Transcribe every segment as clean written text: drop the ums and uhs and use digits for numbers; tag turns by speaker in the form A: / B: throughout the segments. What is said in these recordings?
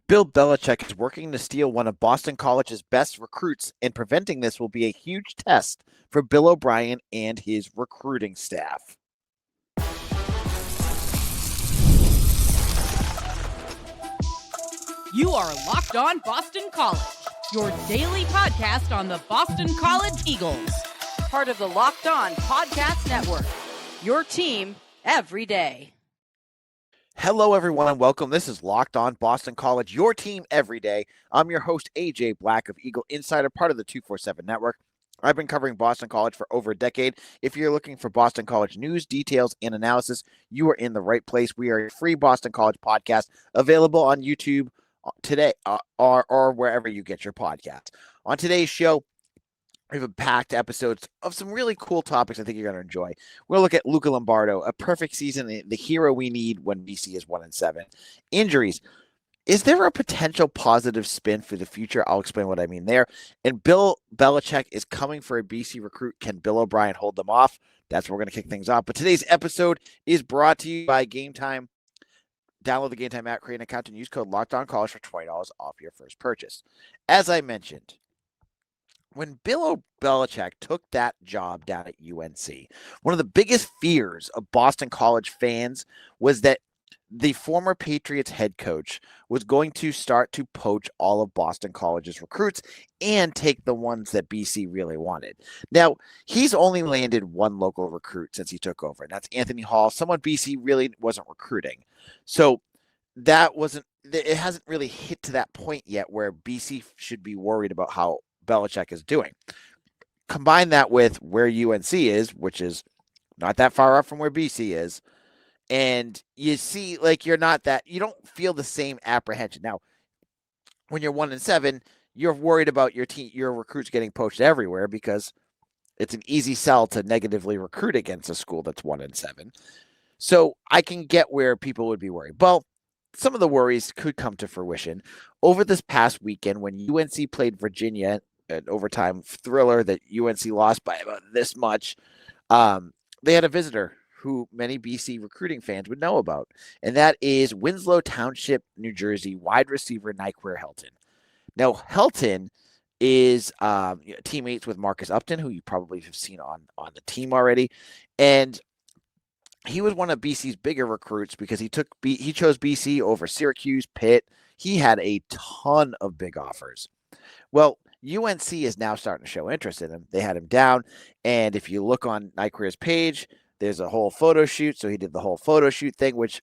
A: Bill Belichick is working to steal one of Boston College's best recruits, and preventing this will be a huge test for Bill O'Brien and his recruiting staff.
B: You are Locked On Boston College, your daily podcast on the Boston College Eagles. Part of the Locked On Podcast Network, your team every day.
A: Hello, everyone, and welcome. This is Locked On Boston College, your team every day. I'm your host, AJ Black of Eagle Insider, part of the 247 Network. I've been covering Boston College for over a decade. If you're looking for Boston College news, details, and analysis, you are in the right place. We are a free Boston College podcast available on YouTube today or wherever you get your podcast. On today's show, we have a packed episodes of some really cool topics I think you're going to enjoy. We'll look at Luca Lombardo, a perfect season, the hero we need when BC is 1-7. Injuries. Is there a potential positive spin for the future? I'll explain what I mean there. And Bill Belichick is coming for a BC recruit. Can Bill O'Brien hold them off? That's where we're going to kick things off. But today's episode is brought to you by Game Time. Download the Game Time app, create an account, and use code LOCKEDONCollege for $20 off your first purchase. As I mentioned, when Bill Belichick took that job down at UNC, one of the biggest fears of Boston College fans was that the former Patriots head coach was going to start to poach all of Boston College's recruits and take the ones that BC really wanted. Now, he's only landed one local recruit since he took over, and that's Anthony Hall, someone BC really wasn't recruiting. So it hasn't really hit to that point yet where BC should be worried about how Belichick is doing. Combine that with where UNC is, which is not that far off from where BC is, and you see, like, you don't feel the same apprehension. Now, when you're 1-7, you're worried about your recruits getting poached everywhere because it's an easy sell to negatively recruit against a school that's 1-7. So I can get where people would be worried. Well, some of the worries could come to fruition. Over this past weekend, when UNC played Virginia, an overtime thriller that UNC lost by about this much, they had a visitor who many BC recruiting fans would know about, and that is Winslow Township, New Jersey, wide receiver Nyqir Helton. Now, Helton is teammates with Marcus Upton, who you probably have seen on the team already, and he was one of BC's bigger recruits because he chose BC over Syracuse, Pitt. He had a ton of big offers. Well, UNC is now starting to show interest in him. They had him down, and if you look on Nyqir's page, there's a whole photo shoot. So he did the whole photo shoot thing, which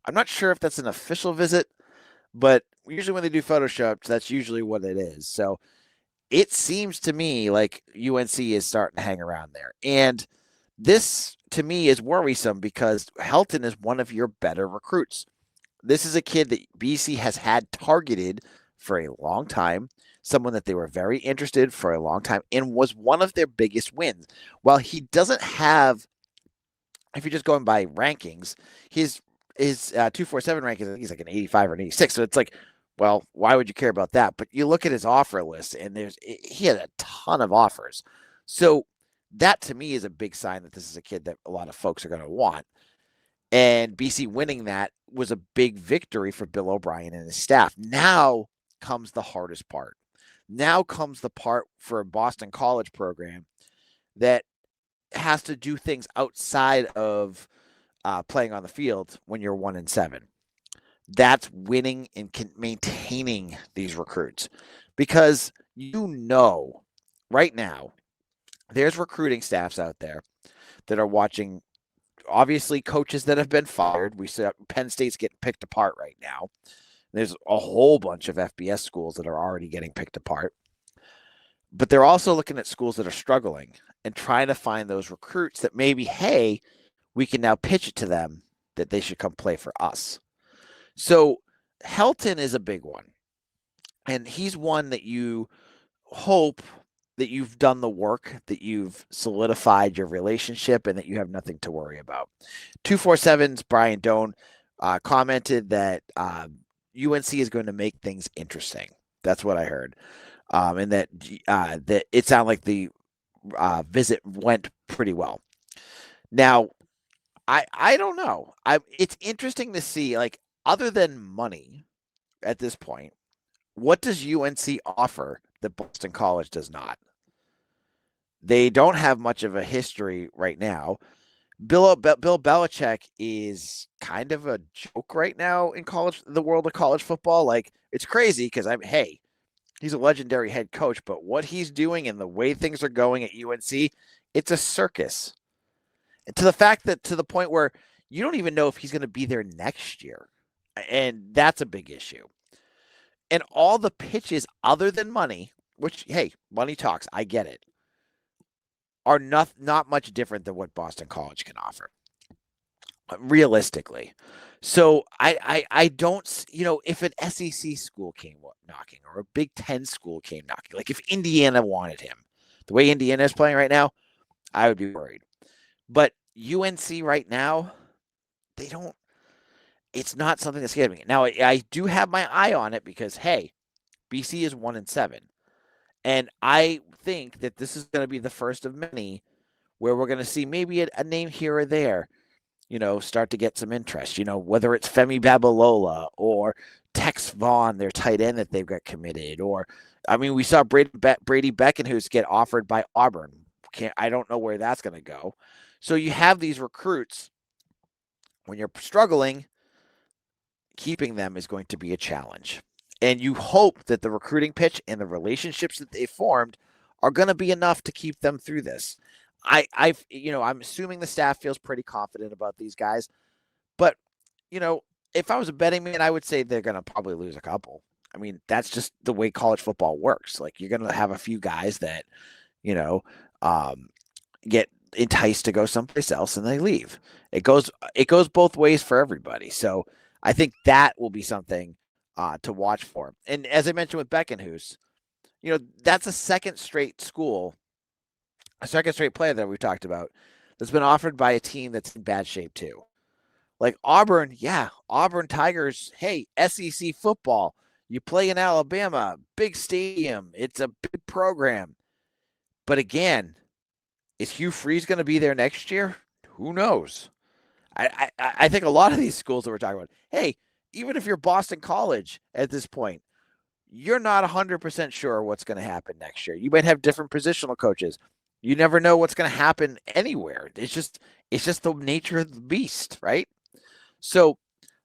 A: I'm not sure if that's an official visit, but usually when they do photo shoots, that's usually what it is. So it seems to me like UNC is starting to hang around there. And this, to me, is worrisome because Helton is one of your better recruits. This is a kid that BC has had targeted for a long time, someone that they were very interested for a long time, and was one of their biggest wins. While he doesn't have, if you're just going by rankings, his 247 ranking, I think he's like an 85 or an 86. So it's like, well, why would you care about that? But you look at his offer list, and he had a ton of offers. So that, to me, is a big sign that this is a kid that a lot of folks are going to want. And BC winning that was a big victory for Bill O'Brien and his staff. Now comes the hardest part. Now comes the part for a Boston College program that has to do things outside of playing on the field when you're 1-7. That's winning and maintaining these recruits, because right now there's recruiting staffs out there that are watching. Obviously, coaches that have been fired. We see Penn State's getting picked apart right now. There's a whole bunch of FBS schools that are already getting picked apart. But they're also looking at schools that are struggling and trying to find those recruits that maybe, hey, we can now pitch it to them that they should come play for us. So Helton is a big one. And he's one that you hope that you've done the work, that you've solidified your relationship, and that you have nothing to worry about. 247's Brian Doan commented that UNC is going to make things interesting. That's what I heard. And that it sounded like the visit went pretty well. Now, I don't know. It's interesting to see, like, other than money, at this point. What does UNC offer that Boston College does not? They don't have much of a history right now. Bill Belichick is kind of a joke right now in the world of college football. Like, it's crazy because hey, he's a legendary head coach, but what he's doing and the way things are going at UNC, it's a circus. And to the point where you don't even know if he's going to be there next year. And that's a big issue. And all the pitches other than money, which, hey, money talks, I get it, are not much different than what Boston College can offer, realistically. So I don't, if an SEC school came knocking or a Big Ten school came knocking, like if Indiana wanted him, the way Indiana is playing right now, I would be worried. But UNC right now, they don't. It's not something that's scares me. Now I do have my eye on it because hey, BC is 1-7, and I think that this is going to be the first of many where we're going to see maybe a name here or there, start to get some interest. Whether it's Femi Babalola or Tex Vaughn, their tight end that they've got committed, or we saw Brady Beckenhuis get offered by Auburn. I don't know where that's going to go. So you have these recruits. When you're struggling, keeping them is going to be a challenge. And you hope that the recruiting pitch and the relationships that they formed are going to be enough to keep them through this. I'm assuming the staff feels pretty confident about these guys, but if I was a betting man, I would say they're going to probably lose a couple. That's just the way college football works. Like, you're going to have a few guys that, get enticed to go someplace else and they leave. It goes both ways for everybody. So I think that will be something to watch for. And as I mentioned with Beckenhuis, that's a second straight player that we talked about that's been offered by a team that's in bad shape too. Like Auburn, Auburn Tigers, hey, SEC football. You play in Alabama, big stadium. It's a big program. But again, is Hugh Freeze going to be there next year? Who knows? I think a lot of these schools that we're talking about, hey, even if you're Boston College at this point, you're not 100% sure what's going to happen next year. You might have different positional coaches. You never know what's going to happen anywhere. It's just the nature of the beast, right? So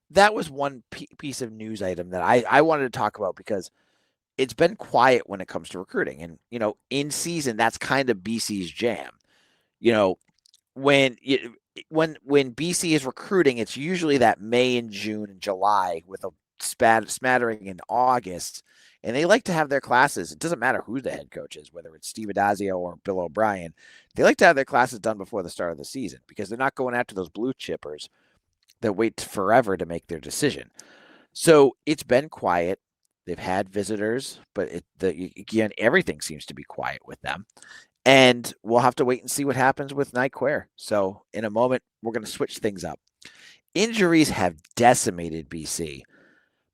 A: that was one piece of news item that I wanted to talk about because it's been quiet when it comes to recruiting. And, in season, that's kind of BC's jam. When BC is recruiting, it's usually that May and June and July with a smattering in August. And they like to have their classes. It doesn't matter who the head coach is, whether it's Steve Adazio or Bill O'Brien. They like to have their classes done before the start of the season because they're not going after those blue chippers that wait forever to make their decision. So it's been quiet. They've had visitors, but again, everything seems to be quiet with them. And we'll have to wait and see what happens with Nyqir. So in a moment, we're going to switch things up. Injuries have decimated BC,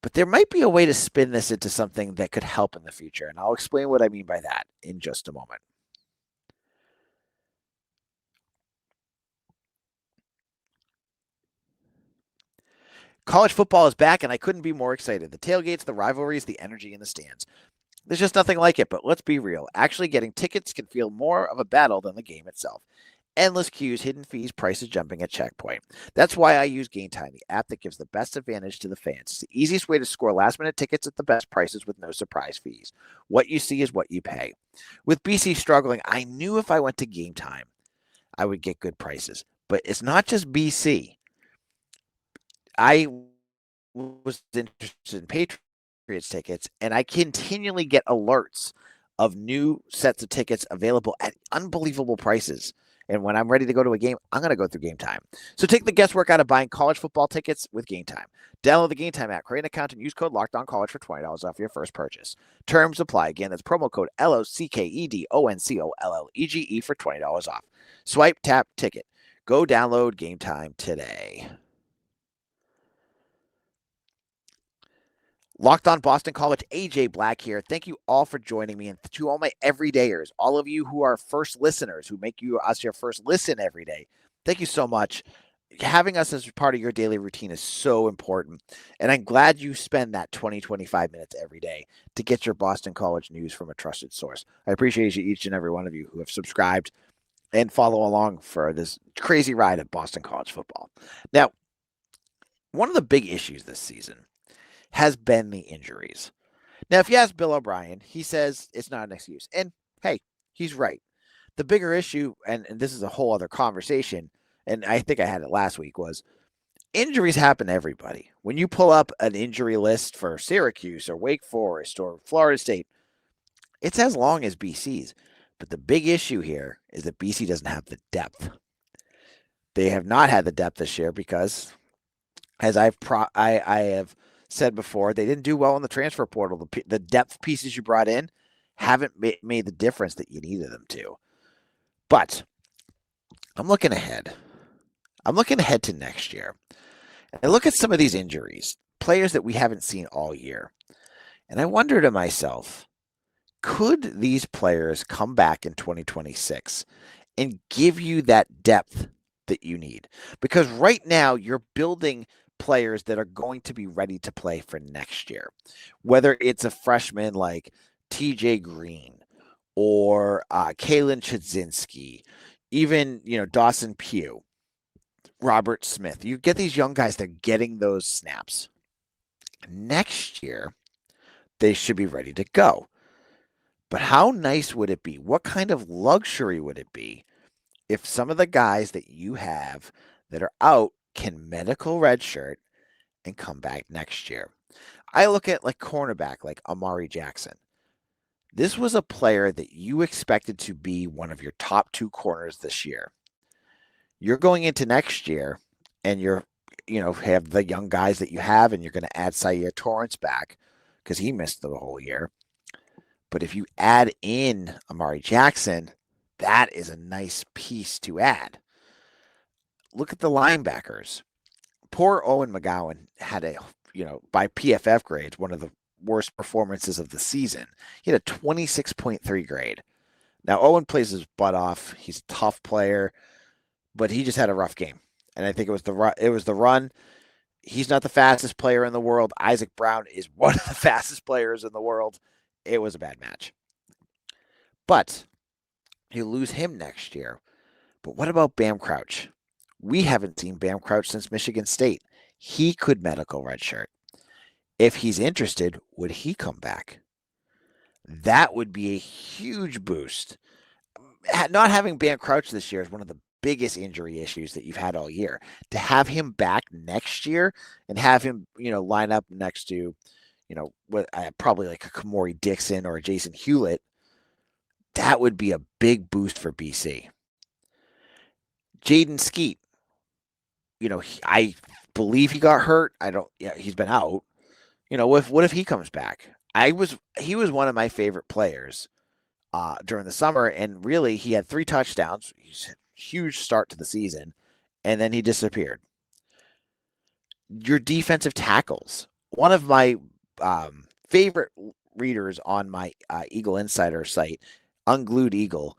A: but there might be a way to spin this into something that could help in the future. And I'll explain what I mean by that in just a moment. College football is back, and I couldn't be more excited. The tailgates, the rivalries, the energy in the stands. There's just nothing like it, but let's be real. Actually getting tickets can feel more of a battle than the game itself. Endless queues, hidden fees, prices jumping at checkpoint. That's why I use Game Time, the app that gives the best advantage to the fans. It's the easiest way to score last-minute tickets at the best prices with no surprise fees. What you see is what you pay. With BC struggling, I knew if I went to Game Time, I would get good prices. But it's not just BC. I was interested in Patriots tickets, and I continually get alerts of new sets of tickets available at unbelievable prices. And when I'm ready to go to a game, I'm going to go through Game Time. So take the guesswork out of buying college football tickets with Game Time. Download the Game Time app, create an account, and use code LOCKEDONCollege for $20 off your first purchase. Terms apply. Again, that's promo code LOCKEDONCOLLEGE for $20 off. Swipe, tap, ticket. Go download Game Time today. Locked on Boston College, AJ Black here. Thank you all for joining me, and to all my everydayers, all of you who are first listeners, who make us your first listen every day. Thank you so much. having us as part of your daily routine is so important. And I'm glad you spend that 20, 25 minutes every day to get your Boston College news from a trusted source. I appreciate you, each and every one of you who have subscribed and follow along for this crazy ride of Boston College football. Now, one of the big issues this season has been the injuries. Now, if you ask Bill O'Brien, he says it's not an excuse. And hey, he's right. The bigger issue, and this is a whole other conversation, and I think I had it last week, was injuries happen to everybody. When you pull up an injury list for Syracuse or Wake Forest or Florida State, it's as long as BC's. But the big issue here is that BC doesn't have the depth. They have not had the depth this year because, as I have said before, they didn't do well in the transfer portal. The depth pieces you brought in haven't made the difference that you needed them to. But I'm looking ahead. I'm looking ahead to next year. And look at some of these injuries, players that we haven't seen all year. And I wonder to myself, could these players come back in 2026 and give you that depth that you need? Because right now you're building players that are going to be ready to play for next year. Whether it's a freshman like TJ Green or Kalen Chudzinski, even, Dawson Pugh, Robert Smith. You get these young guys, they're getting those snaps. Next year, they should be ready to go. But how nice would it be? What kind of luxury would it be if some of the guys that you have that are out can medical redshirt and come back next year? I look at like cornerback, like Amari Jackson. This was a player that you expected to be one of your top 2 corners this year. You're going into next year and have the young guys that you have, and you're going to add Sayer Torrance back because he missed the whole year. But if you add in Amari Jackson, that is a nice piece to add. Look at the linebackers. Poor Owen McGowan had by PFF grades, one of the worst performances of the season. He had a 26.3 grade. Now, Owen plays his butt off. He's a tough player, but he just had a rough game. And I think it was the run. He's not the fastest player in the world. Isaac Brown is one of the fastest players in the world. It was a bad match. But you lose him next year. But what about Bam Crouch? We haven't seen Bam Crouch since Michigan State. He could medical redshirt. If he's interested, would he come back? That would be a huge boost. Not having Bam Crouch this year is one of the biggest injury issues that you've had all year. To have him back next year and have him, line up next to, probably like a Kamori Dixon or a Jason Hewlett, that would be a big boost for BC. Jaden Skeet, I believe he got hurt. He's been out. What if he comes back? He was one of my favorite players during the summer, and really he had 3 touchdowns. He's a huge start to the season, and then he disappeared. Your defensive tackles. One of my favorite readers on my Eagle Insider site, Unglued Eagle,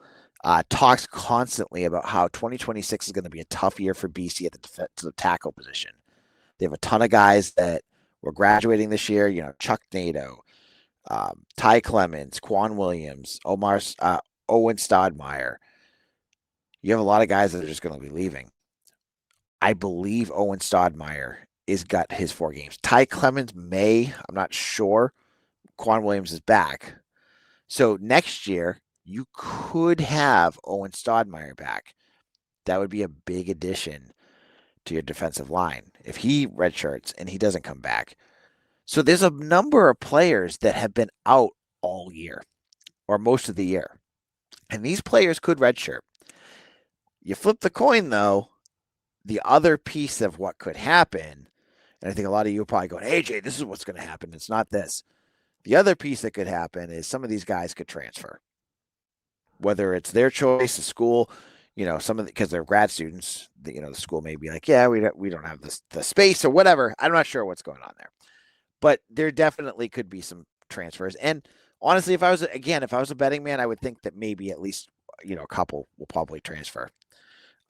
A: talks constantly about how 2026 is going to be a tough year for BC at the tackle position. They have a ton of guys that were graduating this year. Chuck Nato, Ty Clemens, Quan Williams, Owen Stodmeyer. You have a lot of guys that are just going to be leaving. I believe Owen Stodmeyer is got his 4 games. Ty Clemens may, I'm not sure. Quan Williams is back. So next year, you could have Owen Stodmeyer back. That would be a big addition to your defensive line if he redshirts and he doesn't come back. So there's a number of players that have been out all year or most of the year. And these players could redshirt. You flip the coin, though, the other piece of what could happen, and I think a lot of you are probably going, AJ, this is what's going to happen. It's not this. The other piece that could happen is some of these guys could transfer. Whether it's their choice, the school, because they're grad students, the school may be like, yeah, we don't have the space or whatever. I'm not sure what's going on there. But there definitely could be some transfers. And honestly, if I was a betting man, I would think that maybe at least, a couple will probably transfer.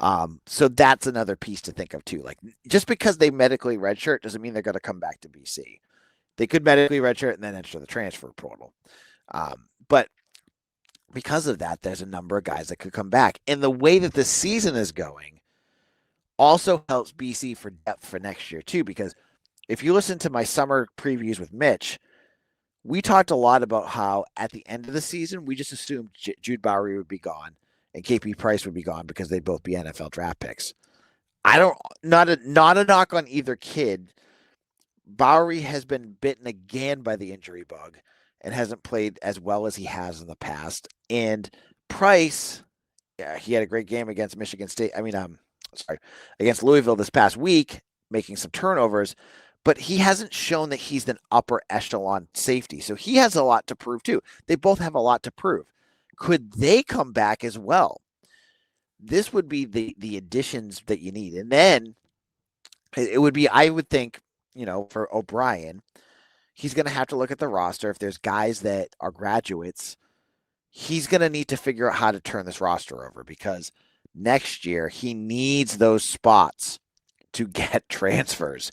A: So that's another piece to think of too. Like just because they medically redshirt doesn't mean they're going to come back to BC. They could medically redshirt and then enter the transfer portal. But because of that, there's a number of guys that could come back. And the way that the season is going also helps BC for depth for next year too. Because if you listen to my summer previews with Mitch, we talked a lot about how at the end of the season, we just assumed Jude Bowery would be gone and KP Price would be gone because they'd both be NFL draft picks. I don't not a knock on either kid. Bowery has been bitten again by the injury bug and hasn't played as well as he has in the past. And Price, yeah, he had a great game against Michigan State. Against Louisville this past week, making some turnovers, but he hasn't shown that he's an upper echelon safety. So he has a lot to prove too. They both have a lot to prove. Could they come back as well? This would be the additions that you need. And then it would be, I would think, for O'Brien, he's going to have to look at the roster. If there's guys that are graduates, he's going to need to figure out how to turn this roster over because next year he needs those spots to get transfers.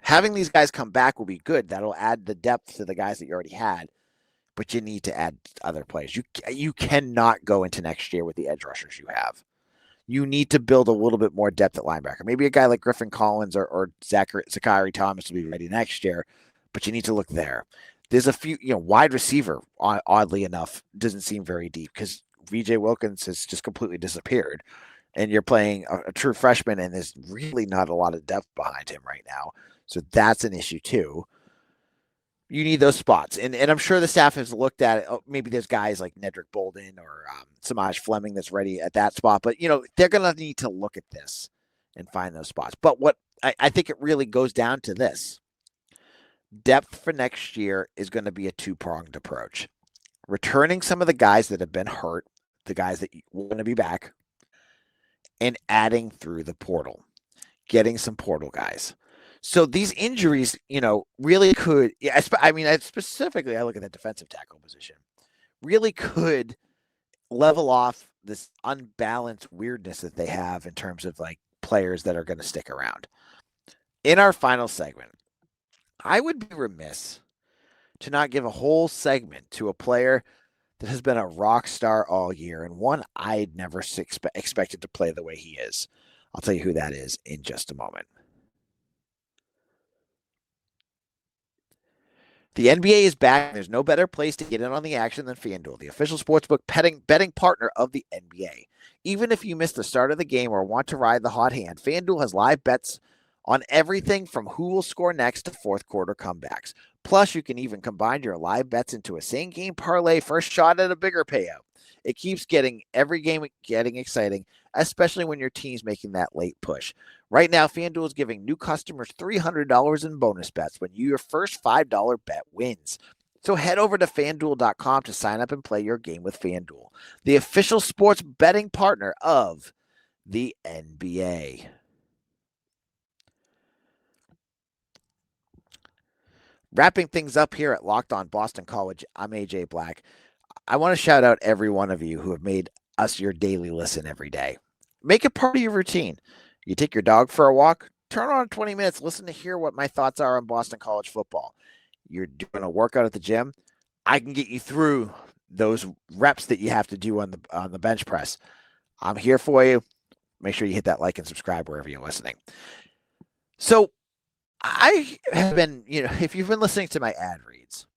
A: Having these guys come back will be good. That'll add the depth to the guys that you already had, but you need to add other players. You cannot go into next year with the edge rushers you have. You need to build a little bit more depth at linebacker. Maybe a guy like Griffin Collins or Zachary Thomas will be ready next year, but you need to look there. There's a few, wide receiver, oddly enough, doesn't seem very deep because VJ Wilkins has just completely disappeared. And you're playing a true freshman, and there's really not a lot of depth behind him right now. So that's an issue, too. You need those spots. And I'm sure the staff has looked at it. Oh, maybe there's guys like Nedrick Bolden or Samaj Fleming that's ready at that spot. But, they're going to need to look at this and find those spots. But what I think it really goes down to this. Depth for next year is going to be a two-pronged approach. Returning some of the guys that have been hurt, the guys that are going to be back, and adding through the portal, getting some portal guys. So these injuries, really could, specifically, I look at that defensive tackle position, really could level off this unbalanced weirdness that they have in terms of like players that are going to stick around. In our final segment, I would be remiss to not give a whole segment to a player that has been a rock star all year and one I'd never expected to play the way he is. I'll tell you who that is in just a moment. The NBA is back, and there's no better place to get in on the action than FanDuel, the official sportsbook betting partner of the NBA. Even if you missed the start of the game or want to ride the hot hand, FanDuel has live bets on everything from who will score next to fourth quarter comebacks. Plus, you can even combine your live bets into a same-game parlay for a shot at a bigger payout. It keeps every game getting exciting, especially when your team's making that late push. Right now, FanDuel is giving new customers $300 in bonus bets when your first $5 bet wins. So head over to FanDuel.com to sign up and play your game with FanDuel, the official sports betting partner of the NBA. Wrapping things up here at Locked On Boston College, I'm AJ Black. I want to shout out every one of you who have made us your daily listen every day. Make it part of your routine. You take your dog for a walk, turn on 20 minutes, listen to hear what my thoughts are on Boston College football. You're doing a workout at the gym, I can get you through those reps that you have to do on the bench press. I'm here for you. Make sure you hit that like and subscribe wherever you're listening. So I have been, if you've been listening to my ad reads,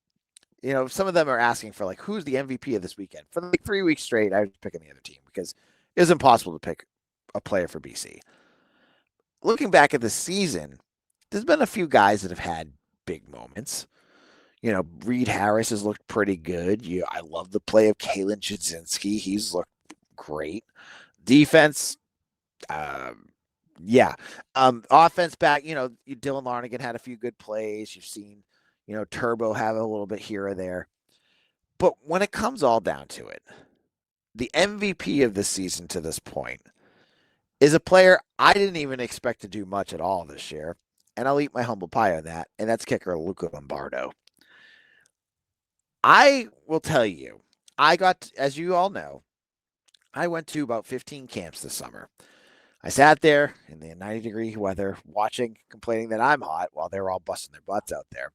A: some of them are asking for like, who's the MVP of this weekend? For like 3 weeks straight, I was picking the other team because it was impossible to pick a player for BC. Looking back at the season, there's been a few guys that have had big moments. Reed Harris has looked pretty good. I love the play of Kalen Chudzinski. He's looked great. Defense, yeah. Offense back, Dylan Larnigan had a few good plays. You've seen, Turbo have a little bit here or there. But when it comes all down to it, the MVP of the season to this point is a player I didn't even expect to do much at all this year. And I'll eat my humble pie on that. And that's kicker Luca Lombardo. I will tell you, as you all know, I went to about 15 camps this summer. I sat there in the 90-degree weather watching, complaining that I'm hot while they're all busting their butts out there.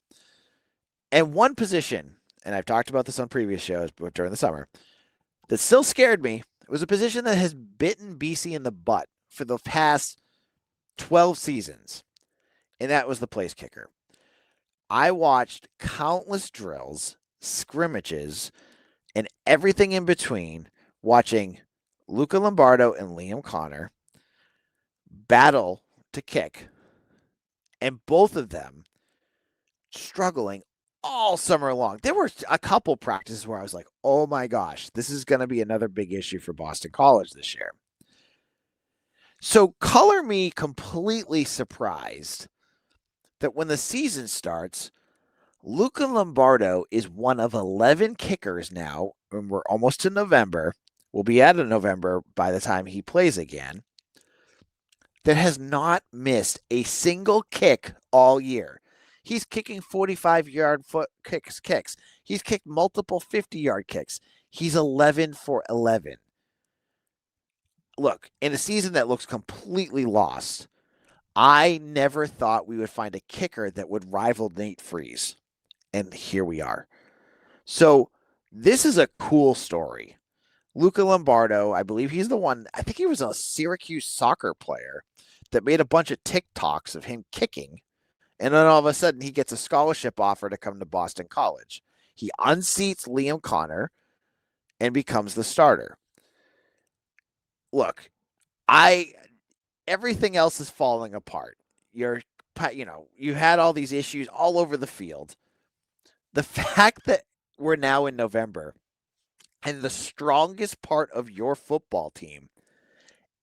A: And one position, and I've talked about this on previous shows but during the summer, that still scared me. It was a position that has bitten BC in the butt for the past 12 seasons, and that was the place kicker. I watched countless drills, scrimmages, and everything in between, watching Luca Lombardo and Liam Connor battle to kick, and both of them struggling all summer long. There were a couple practices where I was like, oh my gosh, this is going to be another big issue for Boston College this year. So color me completely surprised that when the season starts, Luca Lombardo is one of 11 kickers now, and we're almost to November. We'll be out of November by the time he plays again, that has not missed a single kick all year. He's kicking 45-yard foot kicks. He's kicked multiple 50-yard kicks. He's 11 for 11. Look, in a season that looks completely lost, I never thought we would find a kicker that would rival Nate Freeze. And here we are. So this is a cool story. Luca Lombardo, I believe he's the one, I think he was a Syracuse soccer player that made a bunch of TikToks of him kicking. And then all of a sudden he gets a scholarship offer to come to Boston College. He unseats Liam Connor and becomes the starter. Look, everything else is falling apart. You had all these issues all over the field. The fact that we're now in November and the strongest part of your football team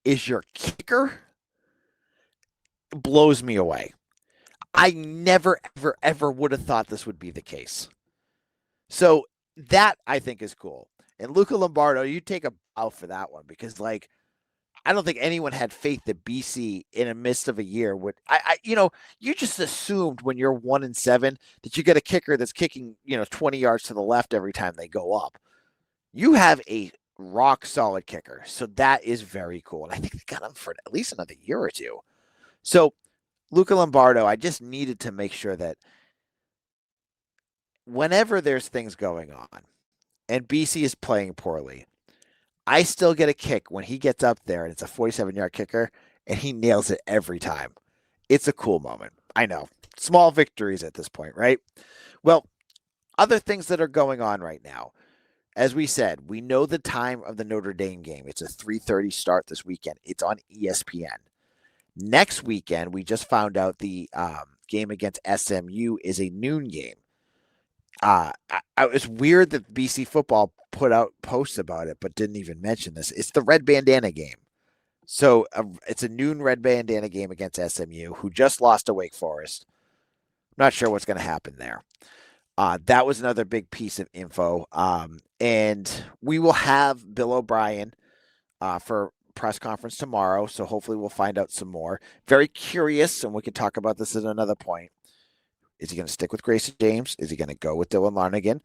A: is your kicker blows me away. I never, ever, ever would have thought this would be the case. So that I think is cool. And Luca Lombardo, you take a bow for that one because, like, I don't think anyone had faith that BC in the midst of a year would. You just assumed when you're 1-7 that you get a kicker that's kicking 20 yards to the left every time they go up. You have a rock solid kicker, so that is very cool, and I think they got him for at least another year or two. So Luca Lombardo, I just needed to make sure that whenever there's things going on and BC is playing poorly, I still get a kick when he gets up there and it's a 47-yard kicker and he nails it every time. It's a cool moment. I know. Small victories at this point, right? Well, other things that are going on right now. As we said, we know the time of the Notre Dame game. It's a 3:30 start this weekend. It's on ESPN. Next weekend, we just found out the game against SMU is a noon game. It's weird that BC football put out posts about it, but didn't even mention this. It's the red bandana game. So it's a noon red bandana game against SMU, who just lost to Wake Forest. I'm not sure what's going to happen there. That was another big piece of info. And we will have Bill O'Brien for press conference tomorrow. So hopefully we'll find out some more. Very curious, and we can talk about this at another point. Is he going to stick with Grayson James? Is he going to go with Dylan Larnagin?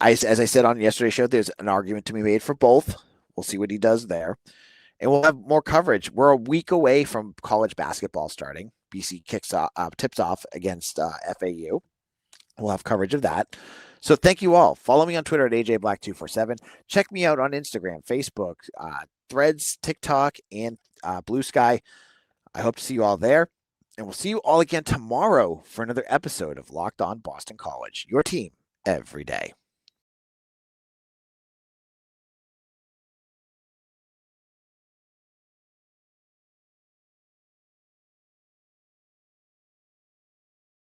A: As I said on yesterday's show, there's an argument to be made for both. We'll see what he does there. And we'll have more coverage. We're a week away from college basketball starting. BC tips off against FAU. We'll have coverage of that. So thank you all. Follow me on Twitter at AJBlack247. Check me out on Instagram, Facebook, Threads, TikTok, and Blue Sky. I hope to see you all there. And we'll see you all again tomorrow for another episode of Locked On Boston College, your team every day.